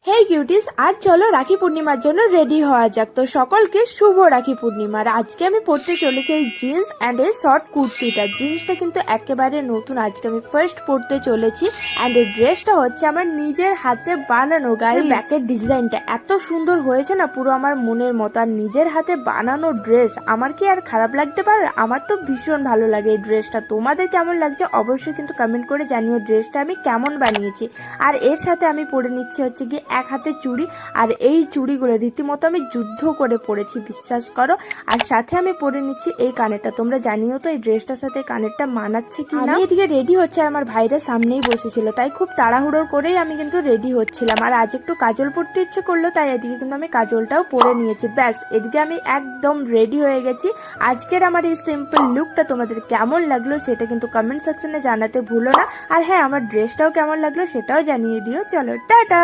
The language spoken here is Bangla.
হে কিউটিস, আজ চলো রাখি পূর্ণিমার জন্য রেডি হওয়া যাক। তো সকলকে শুভ রাখি পূর্ণিমার। আজকে আমি পরতে চলেছি এই জিন্স অ্যান্ড এই শর্ট কুর্তিটা। জিন্সটা কিন্তু একেবারে নতুন, আজকে আমি ফার্স্ট পরতে চলেছি। অ্যান্ড এই ড্রেসটা হচ্ছে আমার নিজের হাতে বানানো। গায়ে ব্যাকের ডিজাইনটা এত সুন্দর হয়েছে না, পুরো আমার মনের মতো। আর নিজের হাতে বানানো ড্রেস আমার কি আর খারাপ লাগতে পারে? আমার তো ভীষণ ভালো লাগে এই ড্রেসটা। তোমাদের কেমন লাগছে অবশ্যই কিন্তু কমেন্ট করে জানিও ড্রেসটা আমি কেমন বানিয়েছি। আর এর সাথে আমি পরে নিচ্ছি হচ্ছে কি এক হাতে চুড়ি। আর এই চুড়িগুলো রীতিমতো আমি যুদ্ধ করে পরেছি, বিশ্বাস করো। আর সাথে আমি পরে নিচ্ছি এই কানেরটা। তোমরা জানিও তো এই ড্রেসটার সাথে কানেরটা মানাচ্ছে কি না। আমি এদিকে রেডি হচ্ছে আর আমার ভাইরা সামনেই বসেছিল, তাই খুব তাড়াহুড়ো করেই আমি কিন্তু রেডি হচ্ছিলাম। আর আজ একটু কাজল পরতে ইচ্ছে করলো, তাই এদিকে কিন্তু আমি কাজলটাও পরে নিয়েছি। ব্যাস, এদিকে আমি একদম রেডি হয়ে গেছি। আজকের আমার এই সিম্পল লুকটা তোমাদের কেমন লাগলো সেটা কিন্তু কমেন্ট সেকশনে জানাতে ভুলো না। আর হ্যাঁ, আমার ড্রেসটাও কেমন লাগলো সেটাও জানিয়ে দিও। চলো টাটা।